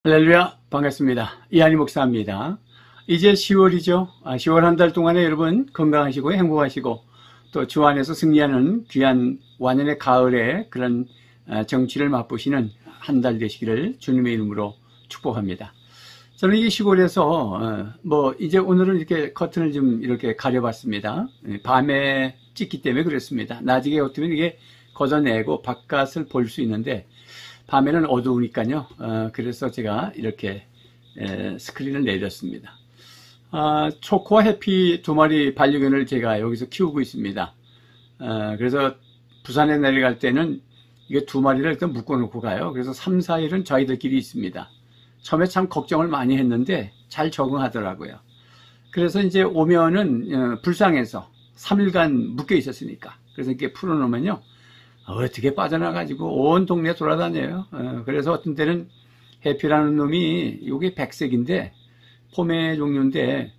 할렐루야, 반갑습니다. 이한희 목사입니다. 이제 10월이죠. 10월 한 달 동안에 여러분 건강하시고 행복하시고 또 주 안에서 승리하는 귀한 완연의 가을의 그런 정취를 맛보시는 한 달 되시기를 주님의 이름으로 축복합니다. 저는 이 시골에서 이제 오늘은 이렇게 커튼을 좀 이렇게 가려봤습니다. 밤에 찍기 때문에 그렇습니다. 낮에 어두면 이게 걷어내고 바깥을 볼 수 있는데 밤에는 어두우니까요. 그래서 제가 이렇게 스크린을 내렸습니다. 초코와 해피 두 마리 반려견을 제가 여기서 키우고 있습니다. 그래서 부산에 내려갈 때는 이게 두 마리를 일단 묶어놓고 가요. 그래서 3, 4일은 저희들끼리 있습니다. 처음에 참 걱정을 많이 했는데 잘 적응하더라고요. 그래서 이제 오면은 불쌍해서 3일간 묶여 있었으니까. 그래서 이렇게 풀어놓으면요. 어떻게 빠져나가지고 온 동네 돌아다녀요. 그래서 어떤 때는 해피라는 놈이 이게 백색인데 포메 종류인데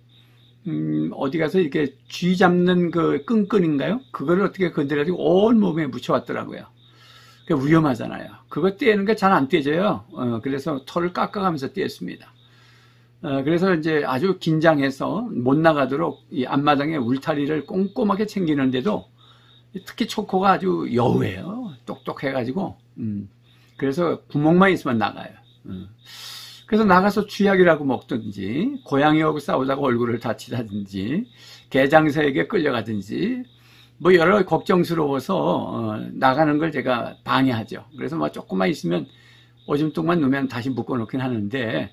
어디 가서 이렇게 쥐 잡는 그 끈끈인가요? 그거를 어떻게 건드려가지고 온 몸에 묻혀왔더라고요. 그게 위험하잖아요. 그거 떼는 게 잘 안 떼져요. 그래서 털을 깎아가면서 떼었습니다. 그래서 이제 아주 긴장해서 못 나가도록 이 앞마당에 울타리를 꼼꼼하게 챙기는데도 특히 초코가 아주 여우예요. 똑똑해가지고. 그래서 구멍만 있으면 나가요. 그래서 나가서 쥐약이라고 먹든지, 고양이하고 싸우다가 얼굴을 다치다든지, 개장새에게 끌려가든지, 여러 걱정스러워서 나가는 걸 제가 방해하죠. 그래서 조금만 있으면 오줌 똥만 누면 다시 묶어놓긴 하는데,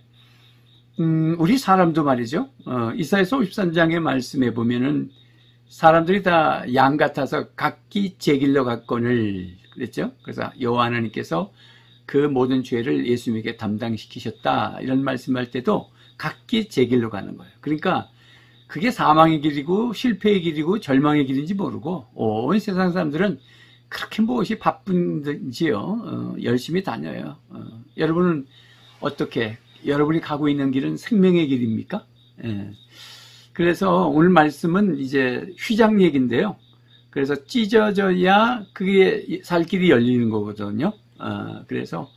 우리 사람도 말이죠. 이사야서 53장의 말씀에 보면은 사람들이 다 양 같아서 각기 제 길로 갔거늘 그랬죠. 그래서 여호와 하나님께서 그 모든 죄를 예수님에게 담당시키셨다 이런 말씀할 때도 각기 제 길로 가는 거예요. 그러니까 그게 사망의 길이고 실패의 길이고 절망의 길인지 모르고 온 세상 사람들은 그렇게 무엇이 바쁜지요. 열심히 다녀요. 여러분은 어떻게 여러분이 가고 있는 길은 생명의 길입니까? 그래서 오늘 말씀은 이제 휘장 얘기인데요. 그래서 찢어져야 그게 살 길이 열리는 거거든요. 그래서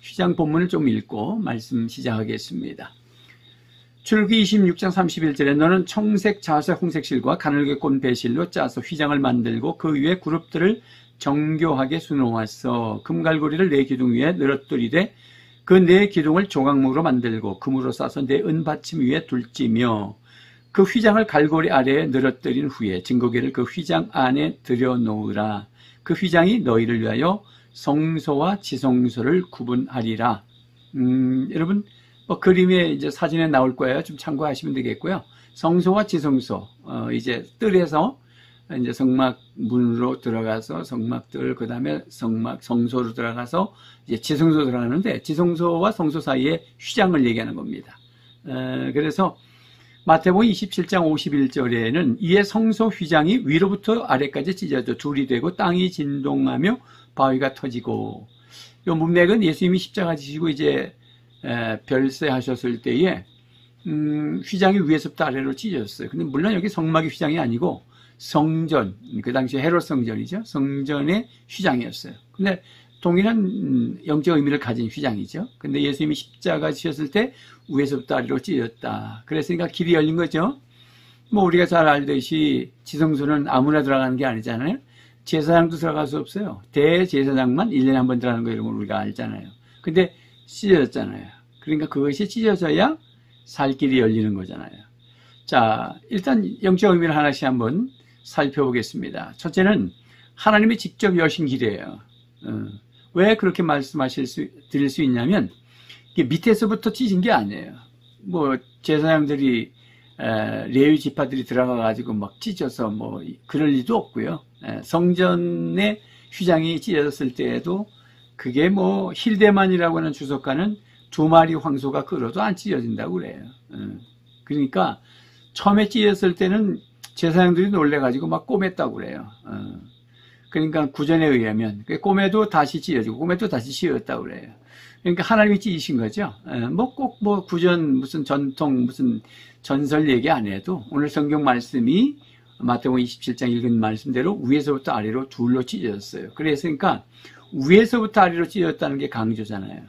휘장 본문을 좀 읽고 말씀 시작하겠습니다. 출기 26장 31절에 너는 청색, 자색, 홍색실과 가늘게 꼰 배실로 짜서 휘장을 만들고 그 위에 그룹들을 정교하게 수놓았어. 금갈고리를 네 기둥 위에 늘어뜨리되 그 네 기둥을 조각목으로 만들고 금으로 싸서 네 은받침 위에 둘지며 그 휘장을 갈고리 아래에 늘어뜨린 후에 증거궤를 그 휘장 안에 들여놓으라. 그 휘장이 너희를 위하여 성소와 지성소를 구분하리라. 여러분 그림에 이제 사진에 나올 거예요. 좀 참고하시면 되겠고요. 성소와 지성소 이제 뜰에서 이제 성막 문으로 들어가서 성막들 그다음에 성소로 들어가서 이제 지성소 들어가는데 지성소와 성소 사이에 휘장을 얘기하는 겁니다. 그래서 마태복음 27장 51절에는 이에 성소 휘장이 위로부터 아래까지 찢어져 둘이 되고 땅이 진동하며 바위가 터지고 이 문맥은 예수님이 십자가 지시고 이제 별세하셨을 때에 휘장이 위에서부터 아래로 찢어졌어요. 근데 물론 여기 성막의 휘장이 아니고 성전, 그 당시 헤롯 성전이죠. 성전의 휘장이었어요. 근데 동일한 영적 의미를 가진 휘장이죠. 근데 예수님이 십자가 지셨을 때 위에서부터 아래로 찢었다. 그랬으니까 길이 열린 거죠. 우리가 잘 알듯이 지성소는 아무나 들어가는 게 아니잖아요. 제사장도 들어갈 수 없어요. 대제사장만 1년에 한 번 들어가는 거 이런 걸 우리가 알잖아요. 근데 찢어졌잖아요. 그러니까 그것이 찢어져야 살 길이 열리는 거잖아요. 자, 일단 영적 의미를 하나씩 한번 살펴보겠습니다. 첫째는 하나님이 직접 여신 길이에요. 왜 그렇게 드릴 수 있냐면 이게 밑에서부터 찢은 게 아니에요. 제사장들이 레위 지파들이 들어가 가지고 막 찢어서 그럴 리도 없고요. 성전의 휘장이 찢어졌을 때에도 그게 힐데만이라고 하는 주석가는 두 마리 황소가 끌어도 안 찢어진다고 그래요. 그러니까 처음에 찢었을 때는 제사장들이 놀래가지고 막 꼬맸다고 그래요. 그러니까 구전에 의하면 꼬매도 다시 찢어지고 꼬매도 다시 씌웠다고 그래요. 그러니까 하나님이 찢으신 거죠. 꼭 구전 무슨 전통 무슨 전설 얘기 안 해도 오늘 성경 말씀이 마태복음 27장 읽은 말씀대로 위에서부터 아래로 둘로 찢어졌어요. 그러니까 위에서부터 아래로 찢어졌다는 게 강조잖아요.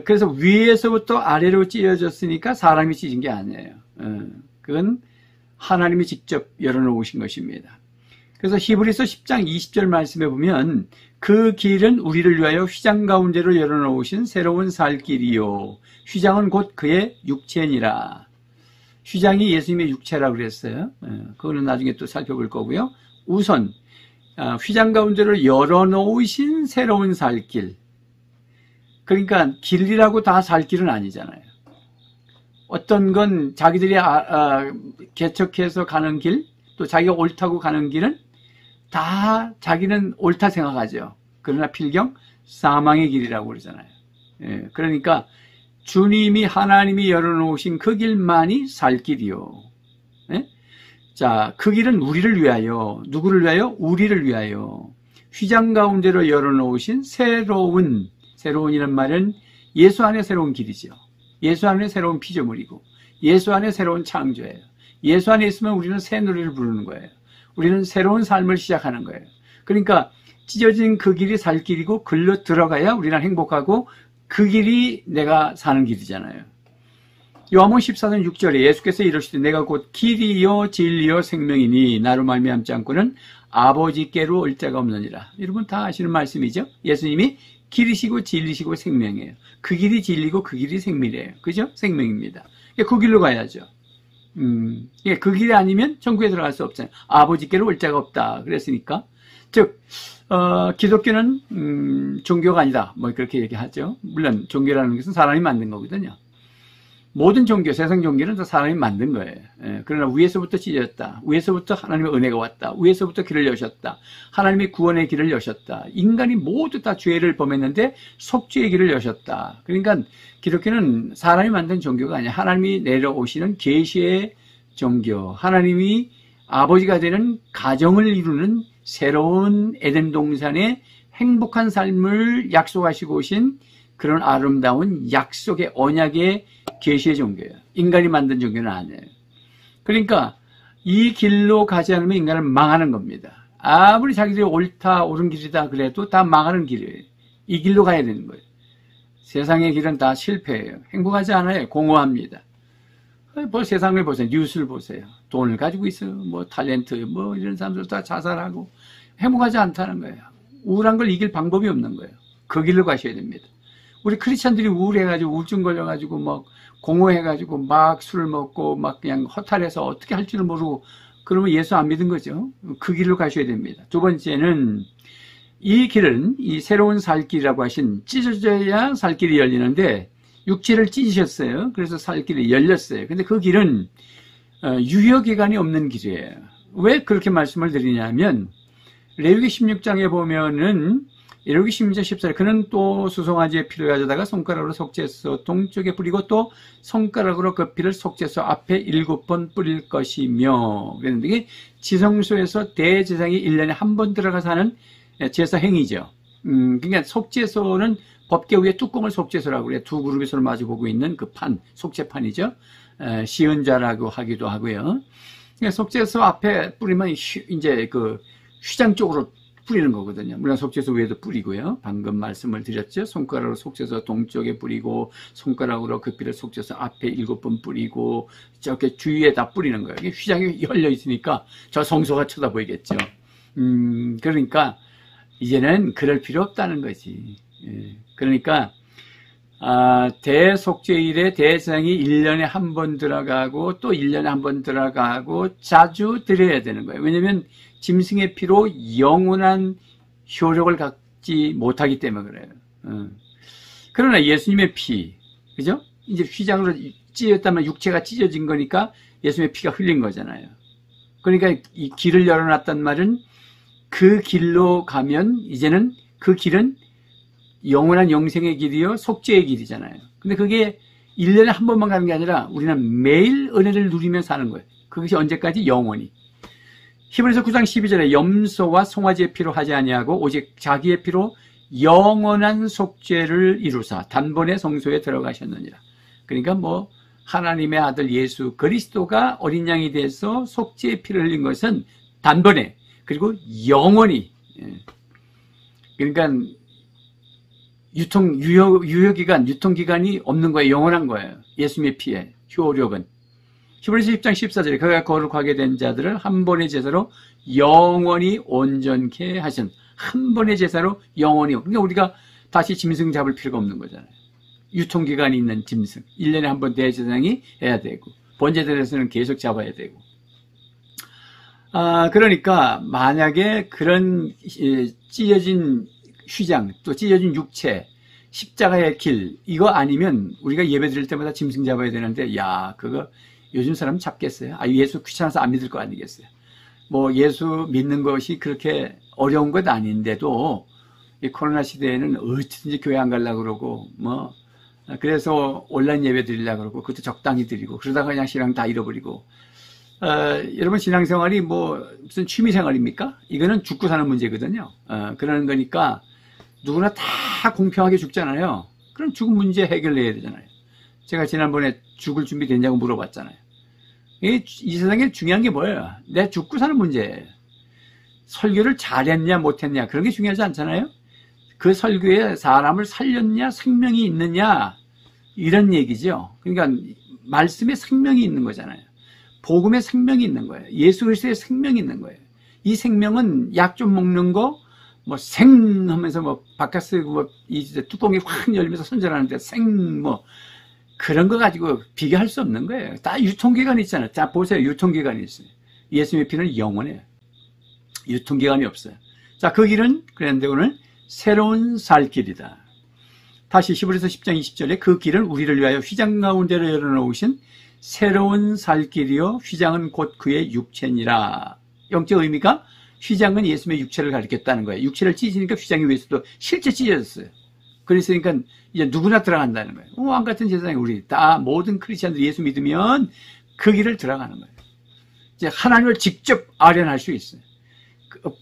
그래서 위에서부터 아래로 찢어졌으니까 사람이 찢은 게 아니에요. 그건 하나님이 직접 열어놓으신 것입니다. 그래서 히브리서 10장 20절 말씀에 보면 그 길은 우리를 위하여 휘장 가운데로 열어놓으신 새로운 살 길이요. 휘장은 곧 그의 육체니라. 휘장이 예수님의 육체라고 그랬어요. 그거는 나중에 또 살펴볼 거고요. 우선 휘장 가운데로 열어놓으신 새로운 살 길. 그러니까 길이라고 다 살 길은 아니잖아요. 어떤 건 자기들이 개척해서 가는 길, 또 자기가 옳다고 가는 길은 다 자기는 옳다 생각하죠. 그러나 필경 사망의 길이라고 그러잖아요. 그러니까 주님이 하나님이 열어놓으신 그 길만이 살 길이요. 자, 그 길은 우리를 위하여, 누구를 위하여? 우리를 위하여 휘장 가운데로 열어놓으신 새로운이란 말은 예수 안에 새로운 길이죠. 예수 안에 새로운 피조물이고 예수 안에 새로운 창조예요. 예수 안에 있으면 우리는 새 노래를 부르는 거예요. 우리는 새로운 삶을 시작하는 거예요. 그러니까 찢어진 그 길이 살 길이고 글로 들어가야 우리는 행복하고 그 길이 내가 사는 길이잖아요. 요한복음 14장 6절에 예수께서 이르시되 내가 곧 길이요 진리요 생명이니 나로 말미암지 않고는 아버지께로 올 자가 없느니라. 여러분 다 아시는 말씀이죠. 예수님이 길이시고 진리시고 생명이에요. 그 길이 진리고 그 길이 생명이에요. 그죠? 생명입니다. 그 길로 가야죠. 그 길이 아니면 천국에 들어갈 수 없잖아요. 아버지께로 올 자가 없다. 그랬으니까. 즉, 기독교는, 종교가 아니다. 뭐, 그렇게 얘기하죠. 물론, 종교라는 것은 사람이 만든 거거든요. 모든 종교, 세상 종교는 다 사람이 만든 거예요. 그러나 위에서부터 찢어졌다. 위에서부터 하나님의 은혜가 왔다. 위에서부터 길을 여셨다. 하나님의 구원의 길을 여셨다. 인간이 모두 다 죄를 범했는데 속죄의 길을 여셨다. 그러니까 기독교는 사람이 만든 종교가 아니야. 하나님이 내려오시는 계시의 종교. 하나님이 아버지가 되는 가정을 이루는 새로운 에덴 동산의 행복한 삶을 약속하시고 오신 그런 아름다운 약속의 언약의 계시의 종교예요. 인간이 만든 종교는 아니에요. 그러니까 이 길로 가지 않으면 인간은 망하는 겁니다. 아무리 자기들이 옳은 길이다 그래도 다 망하는 길이에요. 이 길로 가야 되는 거예요. 세상의 길은 다 실패예요. 행복하지 않아요. 공허합니다. 뭐 세상을 보세요. 뉴스를 보세요. 돈을 가지고 있어요. 뭐 탤런트 뭐 이런 사람들 다 자살하고 행복하지 않다는 거예요. 우울한 걸 이길 방법이 없는 거예요. 그 길로 가셔야 됩니다. 우리 크리스찬들이 우울해가지고 우울증 걸려가지고 막 공허해가지고 막 술을 먹고 막 그냥 허탈해서 어떻게 할 줄을 모르고 그러면 예수 안 믿은 거죠. 그 길로 가셔야 됩니다. 두 번째는 이 길은 이 새로운 살길이라고 하신 찢어져야 살길이 열리는데 육체를 찢으셨어요. 그래서 살길이 열렸어요. 근데 그 길은 유효기간이 없는 길이에요. 왜 그렇게 말씀을 드리냐면 레위기 16장에 보면은 레위기 16장 14절 그는 또 수송아지의 피를 가져다가 손가락으로 속죄서 동쪽에 뿌리고 또 손가락으로 그 피를 속죄서 앞에 7번 뿌릴 것이며 그랬는데 이게 지성소에서 대제사장이 1년에 한 번 들어가서 하는 제사 행위죠. 그러니까 속죄소는 법궤 위에 뚜껑을 속죄소라고 그래요. 두 그룹이 서로 마주보고 있는 그 판, 속죄판이죠. 시은자라고 하기도 하고요. 그러니까 속죄소 앞에 뿌리면 이제 그 휘장 쪽으로 뿌리는 거거든요. 물론 속죄소 위에도 뿌리고요. 방금 말씀을 드렸죠. 손가락으로 속죄소 동쪽에 뿌리고 손가락으로 그 피를 속죄소 앞에 7번 뿌리고 저렇게 주위에 다 뿌리는 거예요. 휘장이 열려 있으니까 저 성소가 쳐다보이겠죠. 그러니까 이제는 그럴 필요 없다는 거지. 그러니까 대속죄일에 대제사장이 1년에 한 번 들어가고 또 1년에 한 번 들어가고 자주 드려야 되는 거예요. 왜냐하면 짐승의 피로 영원한 효력을 갖지 못하기 때문에 그래요. 그러나 예수님의 피, 그죠? 이제 휘장으로 찢었다면 육체가 찢어진 거니까 예수님의 피가 흘린 거잖아요. 그러니까 이 길을 열어놨단 말은 그 길로 가면 이제는 그 길은 영원한 영생의 길이요, 속죄의 길이잖아요. 근데 그게 1년에 한 번만 가는 게 아니라 우리는 매일 은혜를 누리며 사는 거예요. 그것이 언제까지? 영원히. 히브리서 9장 12절에 염소와 송아지의 피로 하지 아니하고 오직 자기의 피로 영원한 속죄를 이루사 단번에 성소에 들어가셨느니라. 그러니까 뭐 하나님의 아들 예수 그리스도가 어린 양이 돼서 속죄의 피를 흘린 것은 단번에 그리고 영원히. 그러니까 유통기간이 없는 거예요. 영원한 거예요. 예수님의 피의 효력은. 히브리서 10장 14절에 그가 거룩하게 된 자들을 한 번의 제사로 영원히 온전케 하신, 한 번의 제사로 영원히. 그러니까 우리가 다시 짐승 잡을 필요가 없는 거잖아요. 유통기간이 있는 짐승. 1년에 한 번 대제사장이 해야 되고, 번제들에서는 계속 잡아야 되고. 그러니까 만약에 그런 찢어진 휘장, 또 찢어진 육체, 십자가의 길, 이거 아니면 우리가 예배 드릴 때마다 짐승 잡아야 되는데, 야, 그거 요즘 사람 잡겠어요? 예수 귀찮아서 안 믿을 거 아니겠어요? 뭐 예수 믿는 것이 그렇게 어려운 것 아닌데도 이 코로나 시대에는 어떻게든지 교회 안 가려고 그러고, 그래서 온라인 예배 드리려고 그러고, 그것도 적당히 드리고, 그러다가 그냥 신앙 다 잃어버리고. 여러분 신앙생활이 무슨 취미생활입니까? 이거는 죽고 사는 문제거든요. 그러는 거니까 누구나 다 공평하게 죽잖아요. 그럼 죽음 문제 해결해야 되잖아요. 제가 지난번에 죽을 준비 됐냐고 물어봤잖아요. 이 세상에 중요한 게 뭐예요? 내 죽고 사는 문제예요. 설교를 잘했냐 못했냐 그런 게 중요하지 않잖아요. 그 설교에 사람을 살렸냐 생명이 있느냐 이런 얘기죠. 그러니까 말씀에 생명이 있는 거잖아요. 복음에 생명이 있는 거예요. 예수 그리스도의 생명이 있는 거예요. 이 생명은 약 좀 먹는 거, 생 하면서 바카스 이 뚜껑이 확 열면서 손절하는데 그런 거 가지고 비교할 수 없는 거예요. 다 유통기간이 있잖아요. 자, 보세요. 유통기간이 있어요. 예수님의 피는 영원해요. 유통기간이 없어요. 자, 그 길은 그런데 오늘 새로운 살 길이다. 다시 히브리서 10장 20절에 그 길은 우리를 위하여 휘장 가운데로 열어놓으신 새로운 살 길이요 휘장은 곧 그의 육체니라. 영적 의미가 휘장은 예수님의 육체를 가리켰다는 거예요. 육체를 찢으니까 휘장이 위에서도 실제 찢어졌어요. 그랬으니까 이제 누구나 들어간다는 거예요. 왕 같은 세상에 우리 다 모든 크리스천들이 예수 믿으면 그 길을 들어가는 거예요. 이제 하나님을 직접 아련할 수 있어요.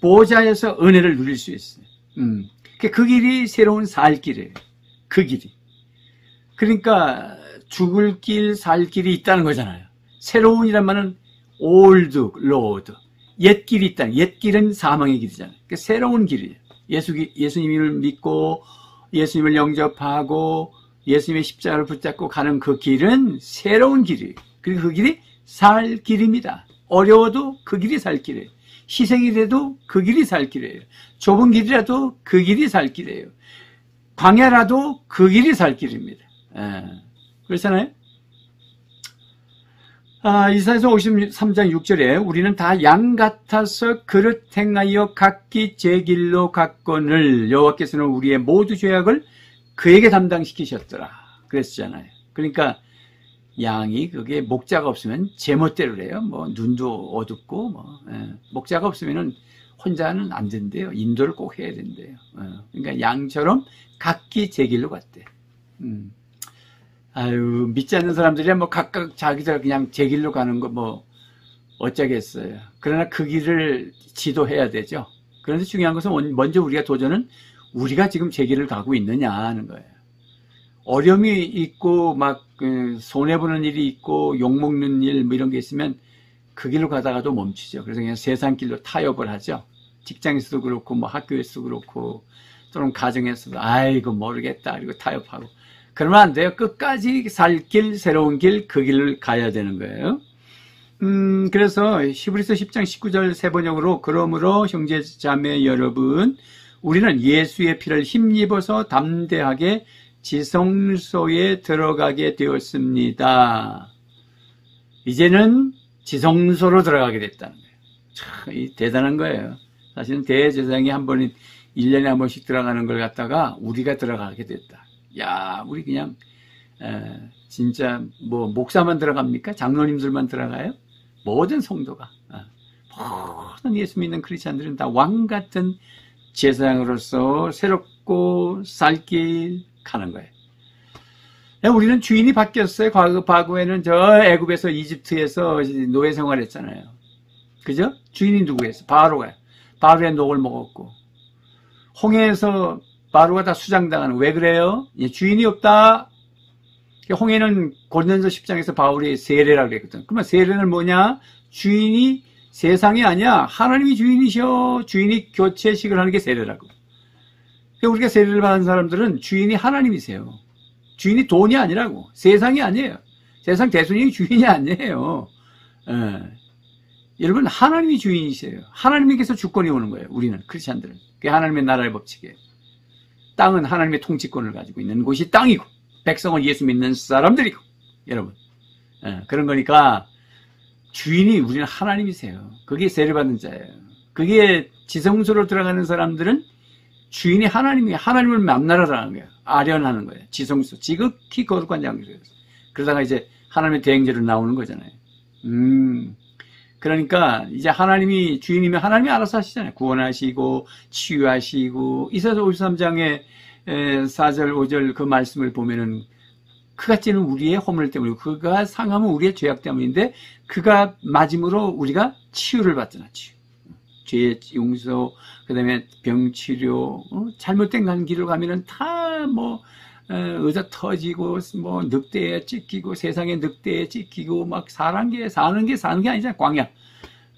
보좌에서 은혜를 누릴 수 있어요. 그 길이 새로운 살 길이에요. 그 길이. 그러니까 죽을 길, 살 길이 있다는 거잖아요. 새로운이란 말은 old road. 옛 길이 있다는, 옛 길은 사망의 길이잖아요. 그러니까 새로운 길이에요. 예수님을 믿고 예수님을 영접하고 예수님의 십자가를 붙잡고 가는 그 길은 새로운 길이에요. 그리고 그 길이 살 길입니다. 어려워도 그 길이 살 길이에요. 희생이라도 그 길이 살 길이에요. 좁은 길이라도 그 길이 살 길이에요. 광야라도 그 길이 살 길입니다. 그렇잖아요? 이사야서 53장 6절에 우리는 다 양 같아서 그릇 행하여 각기 제 길로 갔거늘 여호와께서는 우리의 모두 죄악을 그에게 담당시키셨더라 그랬잖아요. 그러니까 양이 그게 목자가 없으면 제멋대로 해요. 눈도 어둡고 목자가 없으면은 혼자는 안 된대요. 인도를 꼭 해야 된대요. 그러니까 양처럼 각기 제 길로 갔대. 믿지 않는 사람들이 각각 자기들 그냥 제 길로 가는 거 어쩌겠어요. 그러나 그 길을 지도해야 되죠. 그런데 중요한 것은 먼저 우리가 도전은 우리가 지금 제 길을 가고 있느냐 하는 거예요. 어려움이 있고 손해보는 일이 있고 욕먹는 일 이런 게 있으면 그 길로 가다가도 멈추죠. 그래서 그냥 세상 길로 타협을 하죠. 직장에서도 그렇고 학교에서도 그렇고 또는 가정에서도 아이고 모르겠다 그리고 타협하고 그러면 안 돼요. 끝까지 살 길, 새로운 길, 그 길을 가야 되는 거예요. 그래서 히브리서 10장 19절 세 번역으로 그러므로 형제 자매 여러분 우리는 예수의 피를 힘입어서 담대하게 지성소에 들어가게 되었습니다. 이제는 지성소로 들어가게 됐다는 거예요. 참 대단한 거예요. 사실은 대제사장이 1년에 한 번씩 들어가는 걸 갖다가 우리가 들어가게 됐다. 야, 우리 그냥 진짜 목사만 들어갑니까? 장로님들만 들어가요? 모든 성도가 모든 예수 믿는 크리스찬들은 다 왕 같은 제사장으로서 새롭고 살길 가는 거예요. 우리는 주인이 바뀌었어요. 과거에는 저 애굽에서 이집트에서 노예 생활했잖아요. 그죠? 주인이 누구였어요? 바로가요. 바로의 녹을 먹었고 홍해에서 바로가 다 수장당하는. 왜 그래요? 주인이 없다. 홍해는 고린도전서 10장에서 바울이 세례라고 그랬거든. 그러면 세례는 뭐냐? 주인이 세상이 아니야. 하나님이 주인이셔. 주인이 교체식을 하는 게 세례라고. 우리가 세례를 받은 사람들은 주인이 하나님이세요. 주인이 돈이 아니라고. 세상이 아니에요. 세상 대통령이 주인이 아니에요. 여러분, 하나님이 주인이세요. 하나님께서 주권이 오는 거예요. 우리는 크리스찬들은. 그게 하나님의 나라의 법칙이에요. 땅은 하나님의 통치권을 가지고 있는 곳이 땅이고, 백성은 예수 믿는 사람들이고, 여러분. 그런 거니까 주인이 우리는 하나님이세요. 그게 세례받는 자예요. 그게 지성소로 들어가는 사람들은 주인이 하나님이, 하나님을 만나러 들어가는 거예요. 아련하는 거예요. 지성소, 지극히 거룩한 장소에서. 그러다가 이제 하나님의 대행제로 나오는 거잖아요. 그러니까 이제 하나님이 주인이면 하나님이 알아서 하시잖아요. 구원하시고 치유하시고. 이사야 53장의 4절 5절 그 말씀을 보면은 그가 찌는 우리의 허물 때문이고 그가 상하면 우리의 죄악 때문인데 그가 맞음으로 우리가 치유를 받잖아. 치유. 죄의 용서, 그 다음에 병치료, 잘못된 길을 가면은 다 뭐 의자 터지고 뭐 늑대에 찢기고 세상에 늑대에 찢기고 막 사는 게 아니잖아요. 광야.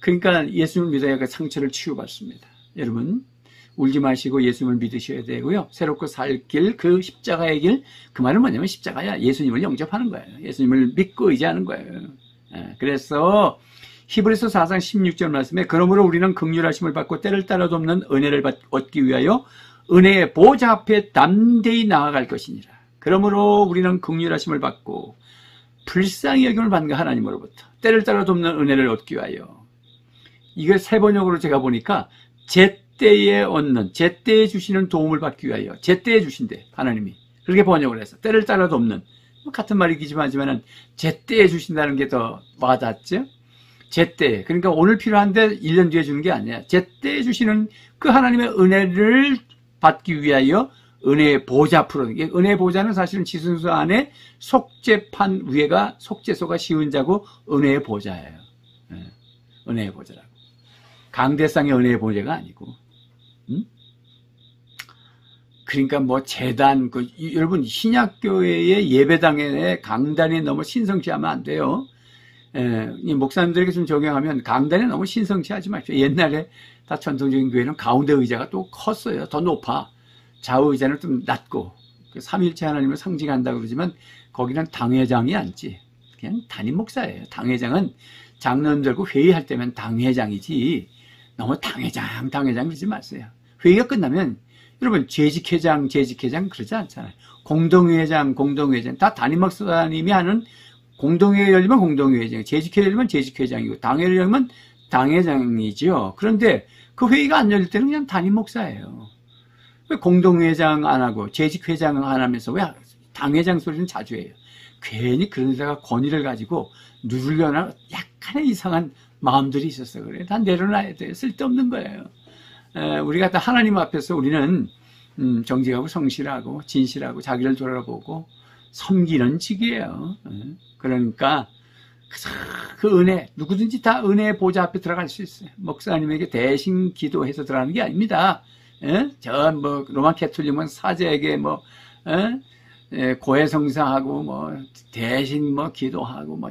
그러니까 예수님을 믿어야 그 상처를 치유받습니다. 여러분, 울지 마시고 예수님을 믿으셔야 되고요. 새롭고 살 길, 그 십자가의 길, 그 말은 뭐냐면 십자가야 예수님을 영접하는 거예요. 예수님을 믿고 의지하는 거예요. 그래서 히브리서 4장 16절 말씀에 그러므로 우리는 긍휼하심을 받고 때를 따라 돕는 은혜를 얻기 위하여 은혜의 보좌 앞에 담대히 나아갈 것이니라. 그러므로 우리는 긍휼하심을 받고 불쌍히 여김을 받는 하나님으로부터 때를 따라 돕는 은혜를 얻기 위하여. 이걸 세 번역으로 제가 보니까 제때에 얻는, 제때에 주시는 도움을 받기 위하여, 제때에 주신대 하나님이. 그렇게 번역을 해서 때를 따라 돕는, 같은 말이기만 하지만은 제때에 주신다는 게 더 와닿죠. 제때. 그러니까 오늘 필요한데 1년 뒤에 주는 게 아니야. 제때에 주시는 그 하나님의 은혜를 받기 위하여 은혜의 보좌 앞으로. 은혜의 보좌는 사실은 지성소 안에 속죄판 위에가 속죄소가 씌운 자고 은혜의 보좌예요. 은혜의 보좌라고. 강대상의 은혜의 보좌가 아니고. 그러니까 뭐 제단, 여러분 신약교회의 예배당에 강단에 너무 신성시하면 안 돼요. 이 목사님들에게 좀 적용하면 강단에 너무 신성시하지 마십시오. 옛날에 다 전통적인 교회는 가운데 의자가 또 컸어요. 더 높아. 좌우 의자는 좀 낮고 삼일체 하나님을 상징한다고 그러지만 거기는 당회장이 앉지. 그냥 담임 목사예요. 당회장은 장로님들과 회의할 때면 당회장이지 너무 당회장 그러지 마세요. 회의가 끝나면 여러분 재직회장 그러지 않잖아요. 공동회장 다 담임 목사님이 하는 공동회의 열리면 공동회장, 재직회의 열리면 재직회장이고 당회를 열리면 당회장이죠. 그런데 그 회의가 안 열릴 때는 그냥 담임 목사예요. 왜 공동회장 안 하고 재직회장 안 하면서 왜 당회장 소리는 자주 해요. 괜히 그런 데가 권위를 가지고 누르려나 약간의 이상한 마음들이 있었어요. 그래. 다 내려놔야 돼요. 쓸데없는 거예요. 우리가 다 하나님 앞에서 우리는 정직하고 성실하고 진실하고 자기를 돌아보고 섬기는 직이에요. 그러니까 그 은혜, 누구든지 다 은혜의 보좌 앞에 들어갈 수 있어요. 목사님에게 대신 기도해서 들어가는 게 아닙니다. 저 뭐 로마 캐톨릭은 사제에게 뭐 고해성사하고 뭐 대신 뭐 기도하고 뭐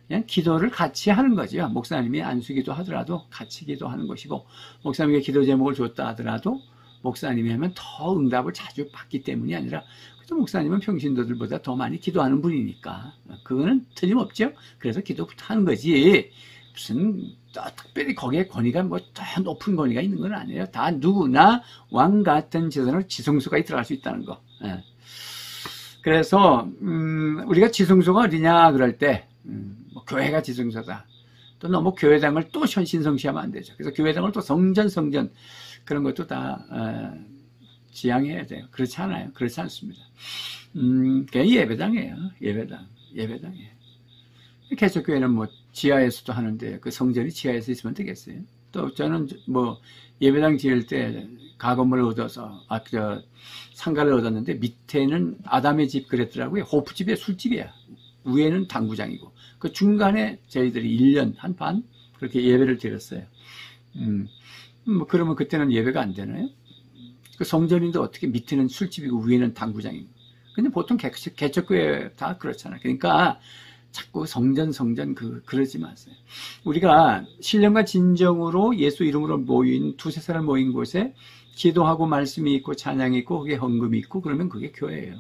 그냥 기도를 같이 하는 거죠. 목사님이 안수기도 하더라도 같이 기도하는 것이고 목사님에게 기도 제목을 줬다 하더라도 목사님이 하면 더 응답을 자주 받기 때문이 아니라 목사님은 평신도들보다 더 많이 기도하는 분이니까 그거는 틀림없죠. 그래서 기도부터 하는 거지 무슨 특별히 거기에 권위가 뭐 더 높은 권위가 있는 건 아니에요. 다 누구나 왕 같은 지성소가 들어갈 수 있다는 거. 그래서 우리가 지성소가 어디냐 그럴 때 뭐 교회가 지성소다. 또 너무 교회당을 또 신성시하면 안 되죠. 그래서 교회당을 또 성전 그런 것도 다 지향해야 돼요. 그렇지 않아요. 그렇지 않습니다. 그냥 예배당이에요. 예배당이에요. 개척교회는 뭐 지하에서도 하는데 그 성전이 지하에서 있으면 되겠어요. 또 저는 뭐 예배당 지을 때 가건물을 얻어서 상가를 얻었는데 밑에는 아담의 집 그랬더라고요. 호프집에 술집이야. 위에는 당구장이고 그 중간에 저희들이 1년 한 반 그렇게 예배를 드렸어요. 뭐 그러면 그때는 예배가 안 되나요? 그 성전인데 어떻게 밑에는 술집이고 위에는 당구장이고. 근데 보통 개척교회 다 그렇잖아요. 그러니까 자꾸 성전 그러지 마세요. 우리가 신령과 진정으로 예수 이름으로 모인 두세 사람 모인 곳에 기도하고 말씀이 있고 찬양이 있고 그게 헌금이 있고 그러면 그게 교회예요.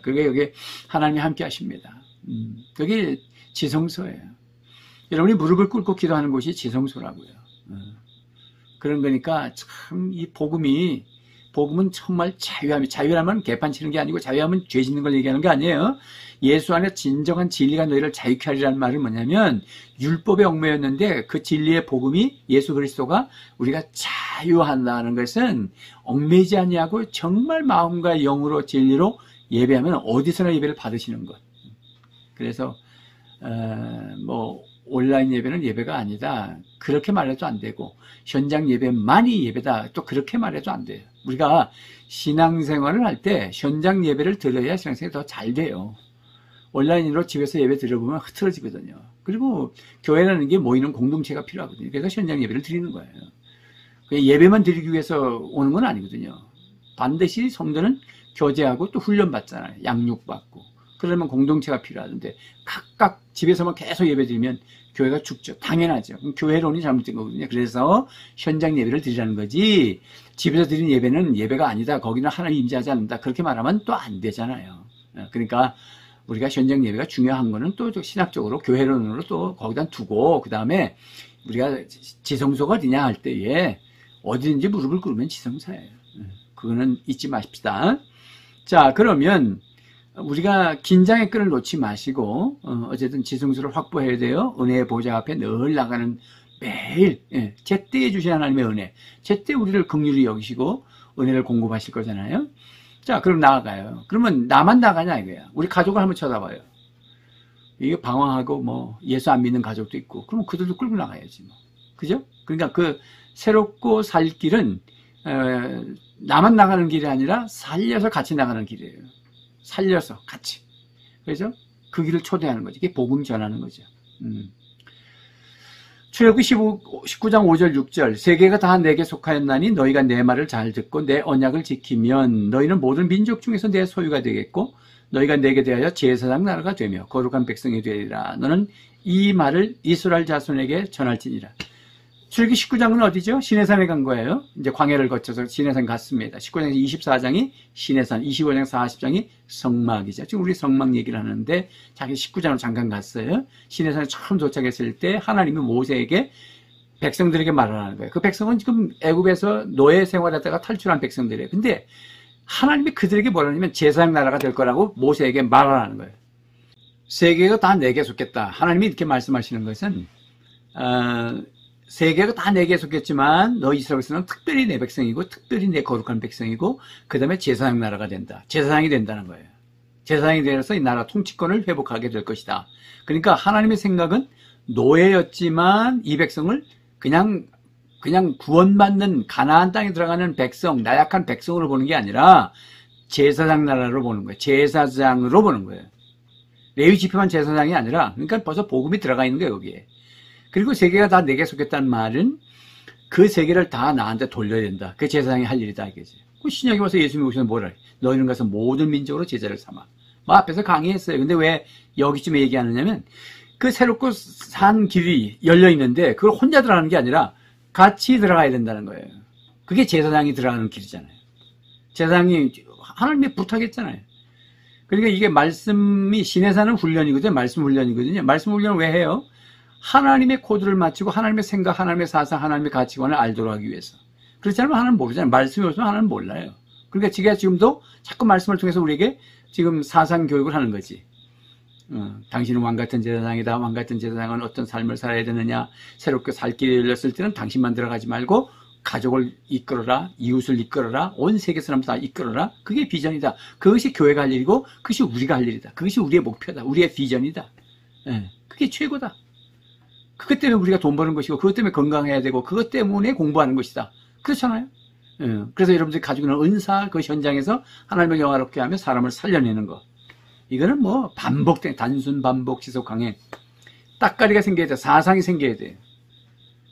그게 여기 하나님이 함께 하십니다. 그게 지성소예요. 여러분이 무릎을 꿇고 기도하는 곳이 지성소라고요. 그런 거니까 참 이 복음은 정말 자유하면 개판 치는 게 아니고 자유하면 죄 짓는 걸 얘기하는 게 아니에요. 예수 안에 진정한 진리가 너희를 자유케 하리라는 말은 뭐냐면 율법에 얽매였는데 그 진리의 복음이 예수 그리스도가 우리가 자유한다는 것은 얽매이지 아니하고 정말 마음과 영으로 진리로 예배하면 어디서나 예배를 받으시는 것. 그래서 뭐 온라인 예배는 예배가 아니다. 그렇게 말해도 안 되고 현장 예배만이 예배다. 또 그렇게 말해도 안 돼요. 우리가 신앙생활을 할 때 현장 예배를 드려야 신앙생활이 더 잘 돼요. 온라인으로 집에서 예배 드려보면 흐트러지거든요. 그리고 교회라는 게 모이는 공동체가 필요하거든요. 그래서 현장 예배를 드리는 거예요. 예배만 드리기 위해서 오는 건 아니거든요. 반드시 성도는 교제하고 또 훈련받잖아요. 양육받고. 그러면 공동체가 필요하던데 각각 집에서만 계속 예배 드리면 교회가 죽죠. 당연하죠. 그럼 교회론이 잘못된 거거든요. 그래서 현장 예배를 드리라는 거지 집에서 드리는 예배는 예배가 아니다. 거기는 하나님 임재하지 않는다. 그렇게 말하면 또 안 되잖아요. 그러니까 우리가 현장 예배가 중요한 거는 또 신학적으로 교회론으로 또 거기다 두고 그 다음에 우리가 지성소가 어디냐 할 때에 어디든지 무릎을 꿇으면 지성소예요. 그거는 잊지 마십시다. 자, 그러면 우리가 긴장의 끈을 놓지 마시고 어쨌든 지성소를 확보해야 돼요. 은혜의 보좌 앞에 늘 나가는 매일 제때에 주신 하나님의 은혜, 제때 우리를 긍휼히 여기시고 은혜를 공급하실 거잖아요. 자, 그럼 나아가요. 그러면 나만 나가냐 이거야. 우리 가족을 한번 쳐다봐요. 이게 방황하고 뭐 예수 안 믿는 가족도 있고 그러면 그들도 끌고 나가야지 뭐. 그죠? 그러니까 그 새롭고 살 길은 나만 나가는 길이 아니라 살려서 같이 나가는 길이에요. 살려서 같이. 그래서 그 길을 초대하는 거죠. 이게 복음 전하는 거죠. 출애굽기 19장 5절 6절 세계가 다 내게 속하였나니 너희가 내 말을 잘 듣고 내 언약을 지키면 너희는 모든 민족 중에서 내 소유가 되겠고 너희가 내게 대하여 제사장 나라가 되며 거룩한 백성이 되리라. 너는 이 말을 이스라엘 자손에게 전할지니라. 출애굽기 19장은 어디죠? 시내산에 간 거예요. 이제 광야를 거쳐서 시내산 갔습니다. 19장 24장이 시내산, 25장 40장이 성막이죠. 지금 우리 성막 얘기를 하는데 자기 19장으로 잠깐 갔어요. 시내산에 처음 도착했을 때 하나님이 모세에게 백성들에게 말을 하는 거예요. 그 백성은 지금 애굽에서 노예 생활하다가 탈출한 백성들이에요. 근데 하나님이 그들에게 뭐라냐면 제사장 나라가 될 거라고 모세에게 말을 하는 거예요. 세계가 다 내게 속겠다. 하나님이 이렇게 말씀하시는 것은 세계가 다 내게 속했지만 너 이스라엘에서는 특별히 내 백성이고 특별히 내 거룩한 백성이고 그 다음에 제사장 나라가 된다. 제사장이 된다는 거예요. 제사장이 되어서 이 나라 통치권을 회복하게 될 것이다. 그러니까 하나님의 생각은 노예였지만 이 백성을 그냥 구원받는 가나안 땅에 들어가는 백성, 나약한 백성으로 보는 게 아니라 제사장 나라로 보는 거예요. 제사장으로 보는 거예요. 레위 지파만 제사장이 아니라 그러니까 벌써 복음이 들어가 있는 거예요. 여기에. 그리고 세계가 다 내게 속했다는 말은 그 세계를 다 나한테 돌려야 된다. 그게 제사장이 할 일이다. 이거지. 신약에 와서 예수님이 오셔서 뭐라 해? 너희는 가서 모든 민족으로 제자를 삼아. 뭐 앞에서 강의했어요. 근데 왜 여기쯤에 얘기하느냐면 그 새롭고 산 길이 열려 있는데 그걸 혼자 들어가는 게 아니라 같이 들어가야 된다는 거예요. 그게 제사장이 들어가는 길이잖아요. 제사장이 하나님이 부탁했잖아요. 그러니까 이게 말씀이 신에 사는 훈련이거든요. 말씀 훈련이거든요. 말씀 훈련을 왜 해요? 하나님의 코드를 맞추고 하나님의 생각, 하나님의 사상, 하나님의 가치관을 알도록 하기 위해서. 그렇지 않으면 하나님은 모르잖아요. 말씀이 없으면 하나님은 몰라요. 그러니까 지가 지금도 자꾸 말씀을 통해서 우리에게 지금 사상 교육을 하는 거지. 당신은 왕같은 제사장이다. 왕같은 제사장은 어떤 삶을 살아야 되느냐. 새롭게 살 길이 열렸을 때는 당신만 들어가지 말고 가족을 이끌어라. 이웃을 이끌어라. 온 세계 사람 다 이끌어라. 그게 비전이다. 그것이 교회가 할 일이고 그것이 우리가 할 일이다. 그것이 우리의 목표다. 우리의 비전이다. 그게 최고다. 그것 때문에 우리가 돈 버는 것이고 그것 때문에 건강해야 되고 그것 때문에 공부하는 것이다. 그렇잖아요. 그래서 여러분들이 가지고 있는 은사 그 현장에서 하나님을 영화롭게 하며 사람을 살려내는 거. 이거는 뭐 반복된 단순 반복 지속 강행. 딱가리가 생겨야 돼. 사상이 생겨야 돼.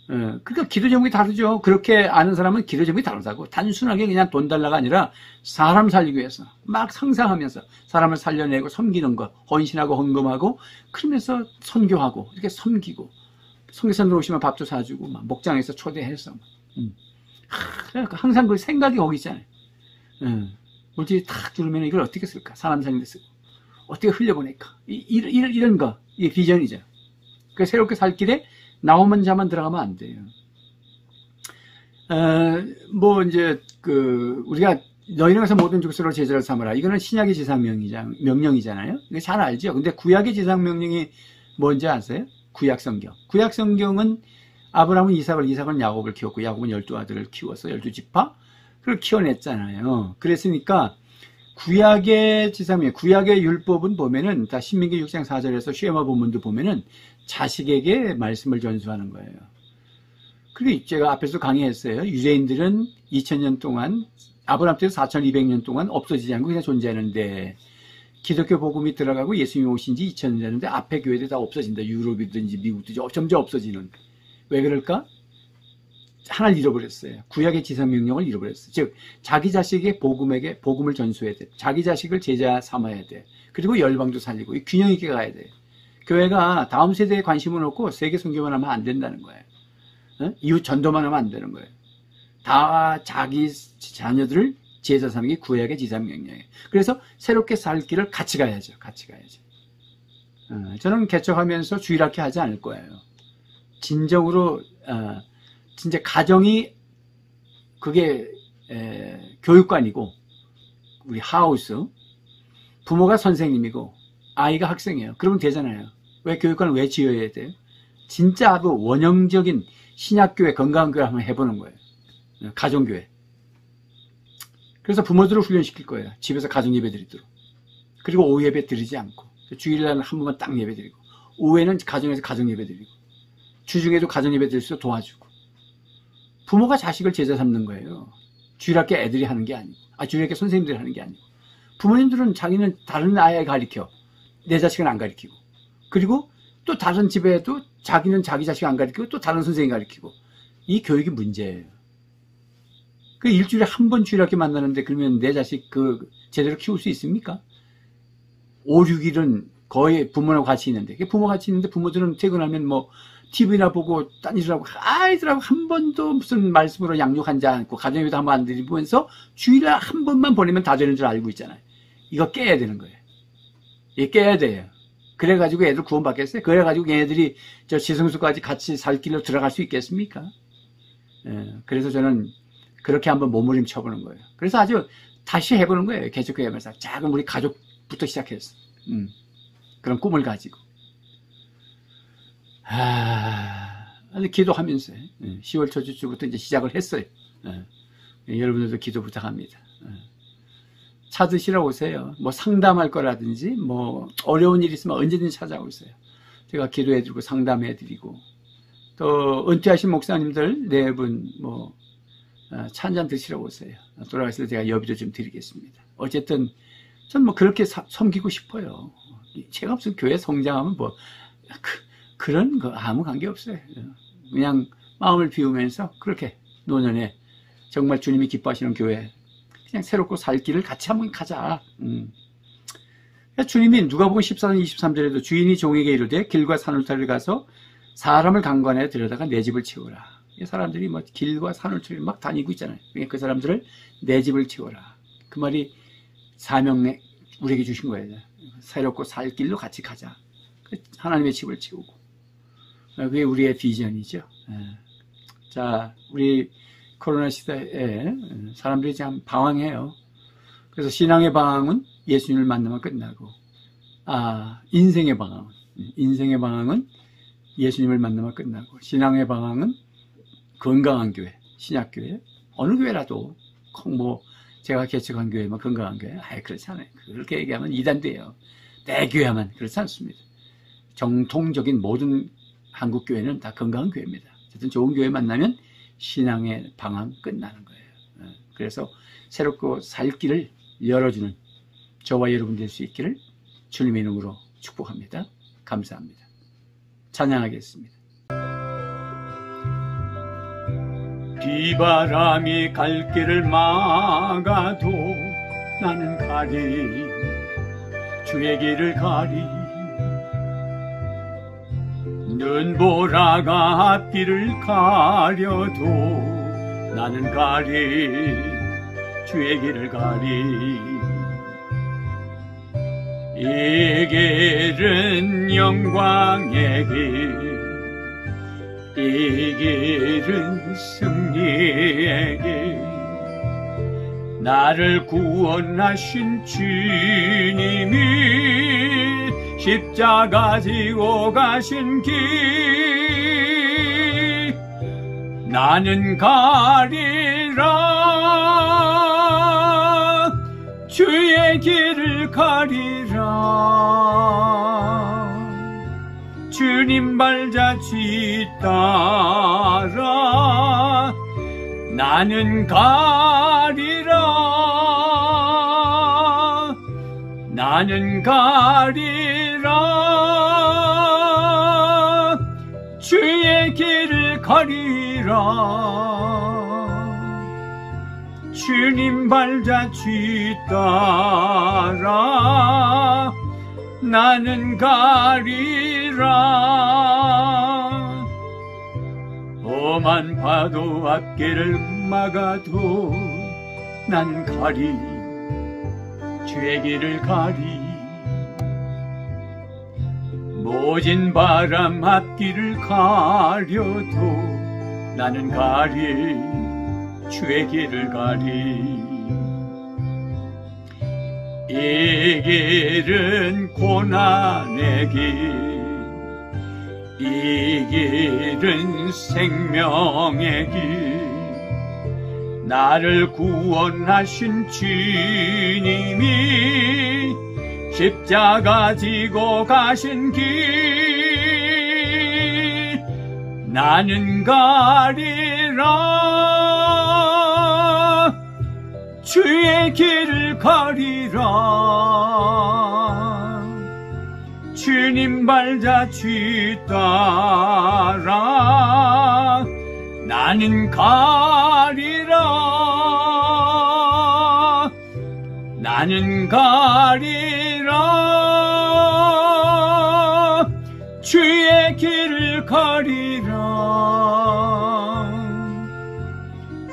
그러니까 기도 제목이 다르죠. 그렇게 아는 사람은 기도 제목이 다르다고. 단순하게 그냥 돈 달라가 아니라 사람 살리기 위해서 막 상상하면서 사람을 살려내고 섬기는 거. 헌신하고 헌금하고 그러면서 선교하고 이렇게 섬기고 성교사님들 오시면 밥도 사주고 막 목장에서 초대해서 항상 그 생각이 거기 있잖아요. 물질이 탁 들으면 이걸 어떻게 쓸까? 사람 사는 데 쓰고. 어떻게 흘려보낼까? 이런 거. 이게 비전이죠. 그 새롭게 살 길에 나오면 자만 들어가면 안 돼요. 이제, 우리가 너희는 가서 모든 족속으로 제자를 삼으라. 이거는 신약의 지상명령이잖아요. 이거 잘 알죠? 근데 구약의 지상명령이 뭔지 아세요? 구약 성경. 구약 성경은 아브라함은 이삭은 야곱을 키웠고, 야곱은 12아들을 키워서 12지파? 그걸 키워냈잖아요. 그랬으니까, 구약의 지상명, 구약의 율법은 보면은, 다 신민기 6장 4절에서 쉐마 본문도 보면은, 자식에게 말씀을 전수하는 거예요. 그리고 제가 앞에서 강의했어요. 유대인들은 2000년 동안, 아브라함 때도 4200년 동안 없어지지 않고 그냥 존재하는데, 기독교 복음이 들어가고 예수님이 오신 지 2000년 되는데, 앞에 교회들 다 없어진다. 유럽이든지 미국든지 점점 없어지는. 왜 그럴까? 하나를 잃어버렸어요. 구약의 지상명령을 잃어버렸어요. 즉, 자기 자식의 복음을 전수해야 돼. 자기 자식을 제자 삼아야 돼. 그리고 열방도 살리고, 이 균형 있게 가야 돼. 교회가 다음 세대에 관심을 놓고 세계 선교만 하면 안 된다는 거예요. 이웃 전도만 하면 안 되는 거예요. 다 자기 자녀들을 제자 삼는 게 구약의 지상명령이에요. 그래서 새롭게 살 길을 같이 가야죠. 같이 가야죠. 저는 개척하면서 주일학교 하지 않을 거예요. 진정으로 진짜 가정이 그게 교육관이고 우리 하우스 부모가 선생님이고 아이가 학생이에요. 그러면 되잖아요. 왜 교육관을 왜 지어야 돼요? 진짜 그 원형적인 신약교회 건강한 교회 한번 해보는 거예요. 가정교회. 그래서 부모들을 훈련시킬 거예요. 집에서 가정예배 드리도록. 그리고 오후 예배 드리지 않고 주일날은 한 번만 딱 예배 드리고 오후에는 가정에서 가정예배 드리고 주중에도 가정예배 드릴 수 있도록 도와주고 부모가 자식을 제자 삼는 거예요. 주일학교 애들이 하는 게 아니고 주일학교 선생님들이 하는 게 아니고 부모님들은 자기는 다른 아이를 가르쳐 내 자식은 안 가르치고 그리고 또 다른 집에도 자기는 자기 자식 안 가르치고 또 다른 선생님 가르치고 이 교육이 문제예요. 그 일주일에 한 번 주일학교 만나는데 그러면 내 자식 제대로 키울 수 있습니까? 5, 6일은 거의 부모랑 같이 있는데 부모가 같이 있는데 부모들은 퇴근하면 뭐 TV나 보고 딴짓을 하고 아이들하고 한 번도 무슨 말씀으로 양육하지 않고 가정예배도 한 번 안 드리면서 주일에 한 번만 보내면 다 되는 줄 알고 있잖아요. 이거 깨야 되는 거예요. 이거 깨야 돼요. 그래가지고 애들 구원받겠어요? 그래가지고 얘네들이 저 지성소까지 같이 살 길로 들어갈 수 있겠습니까? 그래서 저는 그렇게 한번 몸부림 쳐보는 거예요. 그래서 아주 다시 해보는 거예요. 개척교회면서 작은 우리 가족부터 시작해서 그런 꿈을 가지고 기도하면서 10월 첫째 주부터 이제 시작을 했어요. 여러분들도 기도 부탁합니다. 찾으시러 오세요. 뭐 상담할 거라든지 뭐 어려운 일 있으면 언제든지 찾아오세요. 제가 기도해드리고 상담해드리고 또 은퇴하신 목사님들 4분 뭐 차 한잔 드시러 오세요. 돌아가실 때 제가 여비도 좀 드리겠습니다. 어쨌든 전 뭐 그렇게 섬기고 싶어요. 제가 무슨 교회 성장하면 뭐 그런 거 아무 관계 없어요. 그냥 마음을 비우면서 그렇게 노년에 정말 주님이 기뻐하시는 교회 그냥 새롭고 살 길을 같이 한번 가자. 주님이 누가복음 14장 23절에도 주인이 종에게 이르되 길과 산울타리를 가서 사람을 강간해 들여다가 내 집을 채우라. 이 사람들이 뭐 길과 산울타리를 막 다니고 있잖아요. 그러니까 그 사람들을 내 집을 채우라. 그 말이 사명에 우리에게 주신 거예요. 새롭고 살 길로 같이 가자. 하나님의 집을 채우고. 그게 우리의 비전이죠. 자, 우리 코로나 시대에 사람들이 참 방황해요. 그래서 신앙의 방황은 예수님을 만나면 끝나고, 인생의 방황은 예수님을 만나면 끝나고, 신앙의 방황은 건강한 교회, 신약교회, 어느 교회라도 뭐 제가 개척한 교회만 건강한 교회, 그렇지 않아요. 그렇게 얘기하면 이단돼요. 내 교회만 그렇지 않습니다. 정통적인 모든 한국 교회는 다 건강한 교회입니다. 어쨌든 좋은 교회 만나면 신앙의 방황 끝나는 거예요. 그래서 새롭고 살 길을 열어주는 저와 여러분 될 수 있기를 주님의 이름으로 축복합니다. 감사합니다. 찬양하겠습니다. 비바람이 갈 길을 막아도 나는 가리 주의 길을 가리 눈보라가 앞길을 가려도 나는 가리 주의 길을 가리. 이 길은 영광의 길, 이 길은 승리의 길. 나를 구원하신 주님이 십자가 지고 가신 길, 나는 가리라 주의 길을 가리라. 주님 발자취 따라 나는 가리라. 나는 가리라 주의 길을 가리라. 주님 발자취 따라 나는 가리라. 험한 파도 앞길을 막아도 난 가리 주의 길을 가리. 모진 바람 앞길을 가려도 나는 가리 주의 길을 가리. 이 길은 고난의 길, 이 길은 생명의 길. 나를 구원하신 주님이 십자가 지고 가신 길, 나는 가리라 주의 길을 가리라. 주님 발자취 따라 나는 가리라. 나는 가리라 주의 길을 가리라.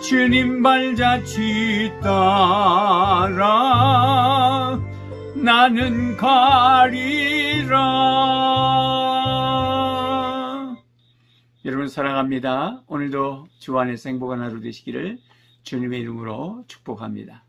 주님 발자취 따라 나는 가리라. 여러분 사랑합니다. 오늘도 주 안에서 행복한 하루 되시기를 주님의 이름으로 축복합니다.